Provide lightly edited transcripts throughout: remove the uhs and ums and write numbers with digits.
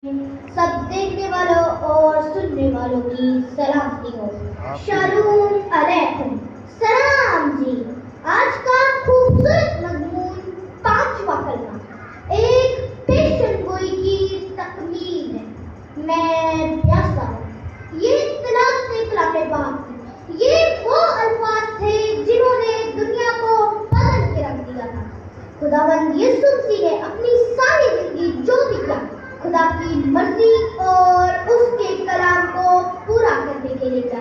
सब देखने वालों और सुनने वालों की सलामती हो। शालूम अलैकुम। सलाम जी। आज का खूबसूरत मजमून पांचवा कलमा एक पेशन गोई की तकमील है। मैं प्यासा हूँ। ये तलाक से कलामे बात, ये वो अल्फाज थे जिन्होंने दुनिया को बदल के रख दिया था। खुदावंद यीशु मसीह ने अपनी सारी जिंदगी जो दिया खुदा की मर्जी और उसके कलाम को पूरा करने के लिए था।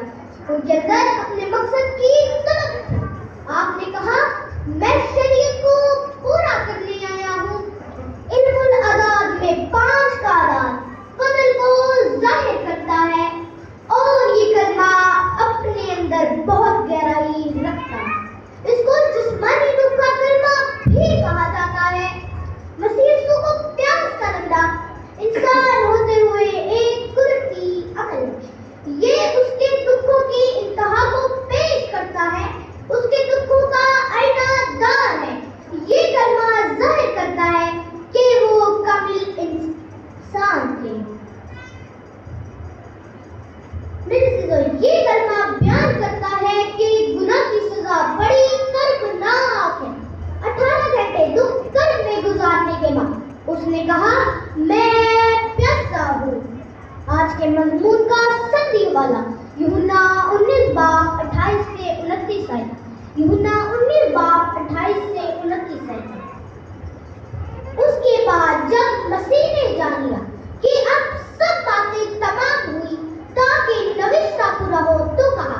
उनके अंदर अपने मकसद की तलब थी। आपने कहा, मैं शरीयत को पूरा करने आया हूँ। इल्मुल अदाद में 5 का अदाद कदर को जाहिर करता है और ये कलमा अपने अंदर बहुत गहराई रखता है। इसको जिस्मानी रूह का कलमा भी कहा जाता है। मसीह यीशु को प्यास का लंबा इंसान होते हुए एक कुदरती अमल है। ये उसके दुखों की इंतहा को पेश करता है, उसके दुखों का आईनादार है। ये कलमा जाहिर करता है कि वो कामिल इंसान थे। ये कलमा बयान करता है कि गुनाह की सजा बड़ी कर्बनाक है। 18 घंटे दुख कर्ब में गुजारने के बाद उसने कहा, मैं प्यासा हूँ। आज के मजमून का संधि वाला यूहन्ना 19 बाब 28 से 29 है। यूहन्ना 19 बाब 28 से 29 है। उसके बाद जब मसीह ने जान लिया कि अब सब बातें तमाम हुई ताकि नविश्ता पूरा हो, तो कहा,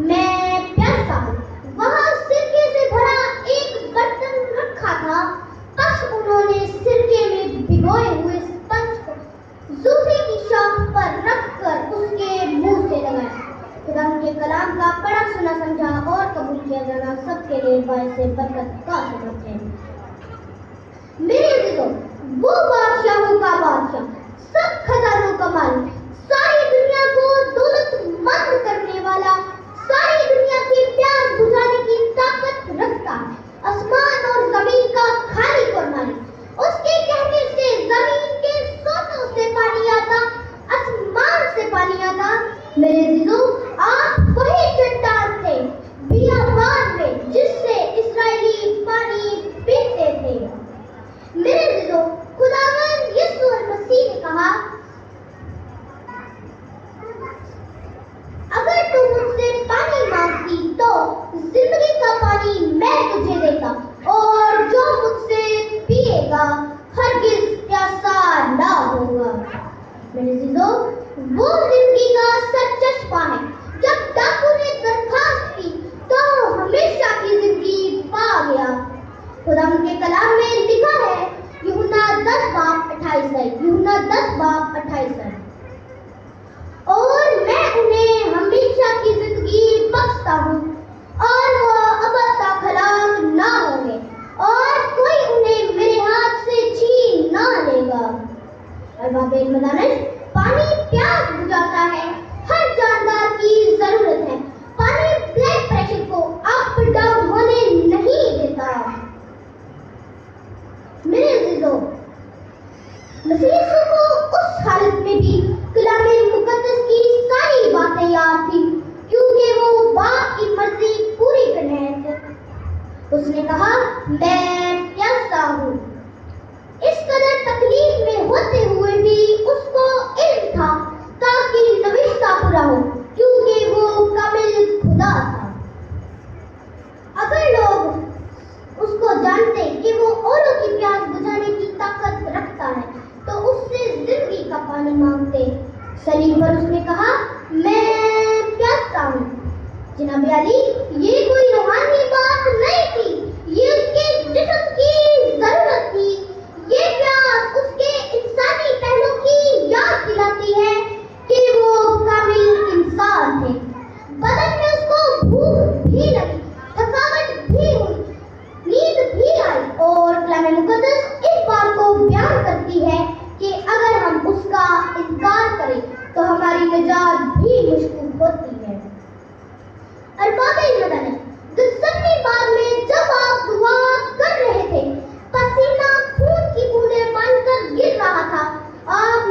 मैं प्यासा हूँ। वहां सिरके से भरा एक बर्तन रखा था। बस उन्होंने सिरके में भिगोए हुए स्पंज को जूफे की शाख पर रखकर उसके मुंह से लगाया। खुदा के कलाम का पढ़ा सुना समझा और कबूल किया जाना सबके लिए बायस से बरकत का सबब है। मेरे अज़ीज़ों, वो बादशाहों का बादशाह, सब खजानों का मालिक, सारी दुनिया को दौलतमंद करने वाला, सारी दुनिया की प्यास बुझाने की ताकत रखता है। आसमान और जमीन का खालिक और मालिक। उसके कहने से जमीन के सोतों से पानी आता, आसमान से पानी आता। मेरे अज़ीज़ों, आप वही चट्टान थे बियाबान में जिससे इस्राएली पानी पीते थे। मेरे अज़ीज़ों, खुदावंद यीशु मसीह ने कहा, अगर तू मुझसे पानी मांगती तो जिंदगी का पानी मैं तुझे देता और जो मुझसे पिएगा हरगिज प्यासा ना होगा। मेरे अज़ीज़ों, वो जिंदगी का सरचश्मा है। जब डाकू ने दरखास्त की तो हमेशा की जिंदगी पा गया। खुदा के कलाम में लिखा है, यूहन्ना 10 बाब 28 है। यूहन्ना 10 बाब 28 है। और मैं उन्हें हमेशा की जिंदगी बख्शता हूँ और वो अबद का खलास ना होंगे और कोई उन्हें मेरे हाथ से छीन ना लेगा। अरबाबे मदानिश, पानी प्यास बुझाता है, हर जानदार की जरूरत है। पानी ब्लड प्रेशर को अप डाउन होने नहीं देता। मेरे अज़ीज़ों, मसीह यीशु को उस हालत में भी कलामे मुकद्दस की सारी बातें याद थी क्योंकि वो बाप की मर्जी पूरी करने थे। उसने कहा, मैं प्यासा हूँ। इस कदर तकलीफ में होते हुए भी उसको इल्म था ताकि नविश्ता पूरा हो क्योंकि वो कामिल खुदा था। अगर लोग उसको जानते कि वो औरों की प्यास बुझाने की ताकत रखता है तो उससे जिंदगी का पानी मांगते। सलीम पर उसने कहा, मैं प्यासा हूँ। जनाब अली, ये कोई रूहानी बात नहीं थी, ये उसके जिस्म की जरूरत थी। ये प्यास उसके इंसानी पहलू की याद दिलाती है कि वो कामिल इंसान थे। बदन में उसको भूख भी लगी, थकावट भी हुई, नींद भी आई और कलामे मुकद्दस इस बात को बयान करती है कि अगर हम उसका इनकार करें तो हमारी निजात भी मुश्किल होती है। अरबाबे मदानिश, गत्समनी बाग में जब आप दुआ कर रहे थे, पसीना खून की बूंदें बनकर गिर रहा था, आप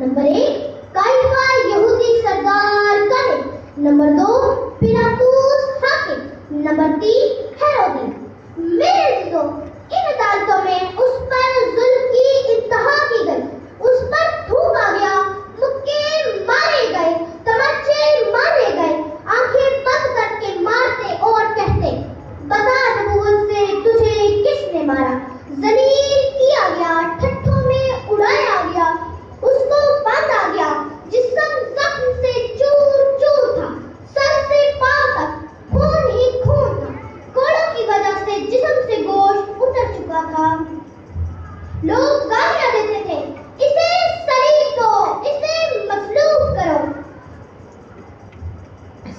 नंबर 1 काइफा यहूदी सरदार का है। नंबर 2 पिलातुस हाकिम। नंबर 3 हेरोदी। मेरे अजीजों, इन अदालतों में उस पर जुल्म की इंतहा की गई, उस पर थूका गया, मुक्के मारे गए, तमाचे मारे गए, आंखें बंद करके मारते और कहते, बता नबूवत से तुझे किसने मारा। जलील किया गया, ठट्ठों में उड़ाया गया, उसको बांधा गया, जिस्म जख्म से चूर चूर था, सर से पांव तक खून ही खून था, कोड़ों की वजह से जिस्म से गोश्त उतर चुका था। लोग गालियां देते थे, इसे सलीब दो, इसे मसलूब करो।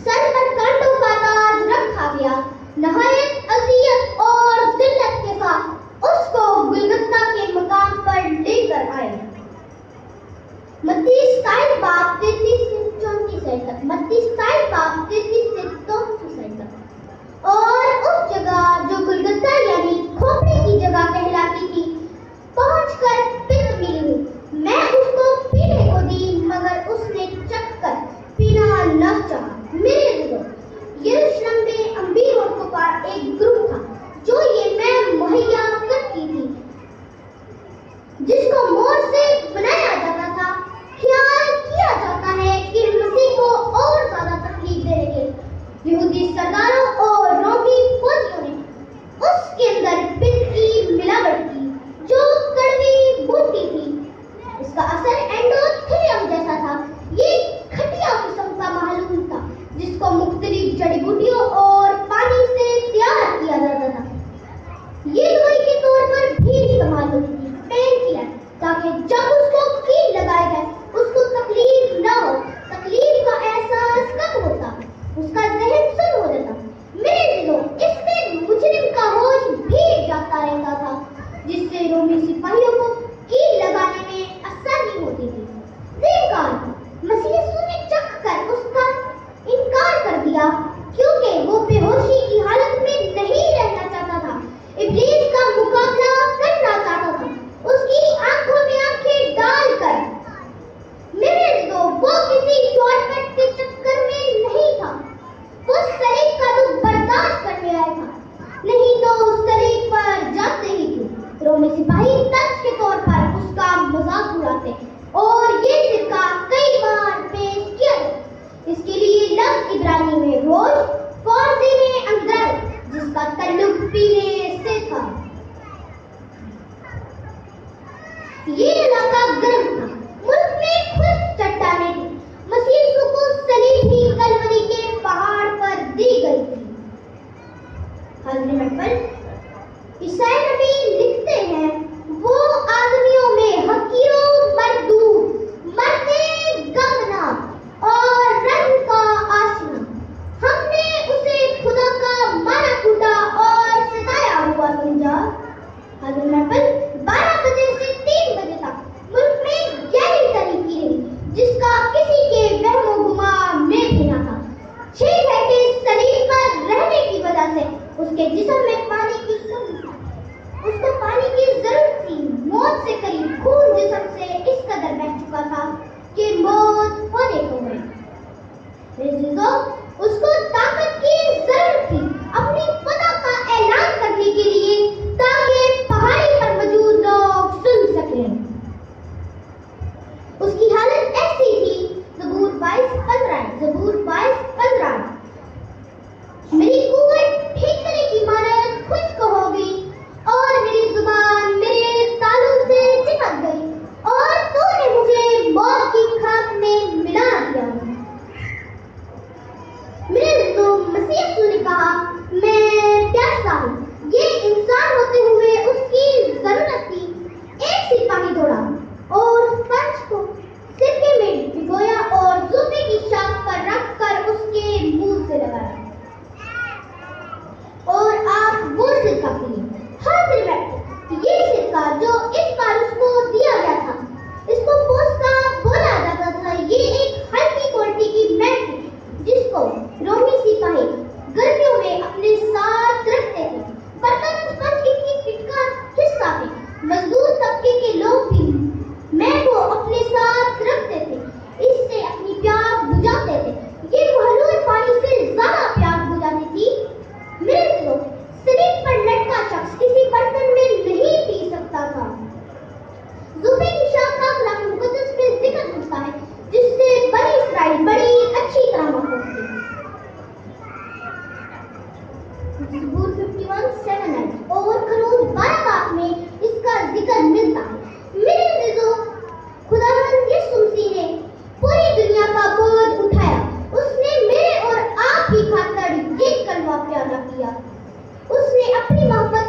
सर पर कांटों का ताज रखा गया, नहायत अजियत और जिल्लत के साथ उसको गुलगस्ता के मकाम पर लेकर आए। मत्ती 27 बाब 33 से 34 तक, मत्ती 27 बाब 33 से 34 तक। और उस जगह जो गुलगस्ता यानी खोपड़ी की जगह कहलाती थी, पहुंचकर पित्त मिली हुई मैं उसको पीने को दी, मगर उसने चखकर पीना न चाहा। मेरे अजीजों, यरूशलेम में अंबीर और कुफार एक ग्रुप था जो ये मैं मुहैया करती थी, जिसको मोर से बनाया जाता था। ख्याल किया जाता है कि मसीह को और ज्यादा तकलीफ देने के यहूदी सरदारों और रोमी फौजियों ने उसके अंदर पित्त की मिलावट की, जो कड़वी बूटी थी। इसका असर एंडोथेलियम जैसा था। ये खटिया किस्म का मालूम था, जिसको मुख्तलिफ जड़ी बूटियों और पानी से तैयार किया जाता था। ये दवाई के तौर पर भी इस्तेमाल होती थी, पेन किलर, ताकि जब उसको कील लगाए जाए उसको तकलीफ न हो। तकलीफ का एहसास कब होता, उसका जहन सुन हो जाता। मेरे दिलों, इससे मुजरिम का होश भी जाता रहता था, जिससे रोमी सिपाहियों को कील लगाने में आसानी होती थी। मसीह यीशु ने चख कर उसका इनकार कर दिया, क्योंकि वो बेहोशी की हालत में नहीं रहना चाहता था, इब्लीस का मुकाबला करना चाहता था, उसकी आंखों में आंखें डालकर। मेरे दोस्तों, वो किसी शॉर्टकट के चक्कर में नहीं था, वो सलीब का दुख बर्दाश्त करने आया था, नहीं तो सलीब पर जाते ही थे। रोमी सिपाही तर्ज के तौर पर उसका मजाक उड़ाते और ये सिक्का कई बार पेश किया गया। इसके लिए लफ्ज इब्रानी में रोज, फारसी में अंदर, जिसका ताल्लुक पीने से था। ये इलाका गर्म था, मुल्क में खुश्क चट्टानें थी। मसीह यीशु को सलीब ही कलवरी के पहाड़ पर दी गई थी। हाज़िर महफिल, ईसाई नबी लिखते हैं, वो आदमियों में हकीरों मरदूद, मरते गमनाक और रंग का आशिना। हमने उसे खुदा का मारा कूटा और सताया हुआ समझा। हाज़िर महफिल, 12 बजे से 3 बजे तक मुल्क में गहरी तारीकी रही, जिसका किसी के वहमो गुमा में भी न था। 6 घंटे सलीब पर रहने की वजह से उसके जिस्म में पानी की कमी थी, उसको पानी की जरूरत थी। मौत से करीब खून जिस्म से इस कदर बह चुका था कि मौत होने को हुई। उसको ताकत की जरूरत थी अपनी खुदा का ऐलान करने के लिए, ताकि पहाड़ी पर मौजूद लोग सुन सकें। उसकी हालत ऐसी थी, ज़बूर 22:15 मेरी कुव्वत ठिकरे की मानद खुश्क हो गई और मेरी जुबान मेरे तालू से चिपक गई, और तूने मुझे मौत की खाक में मिला दिया। زبور 51:7 اور خروج 12 میں اس کا ذکر ملتا ہے۔ میرے عزیزو، خداوند یسوع مسیح نے پوری دنیا کا بوجھ اٹھایا۔ اس نے میرے اور آپ کی خاطر یہ کلمہ پیارا کیا۔ اس نے اپنی محبت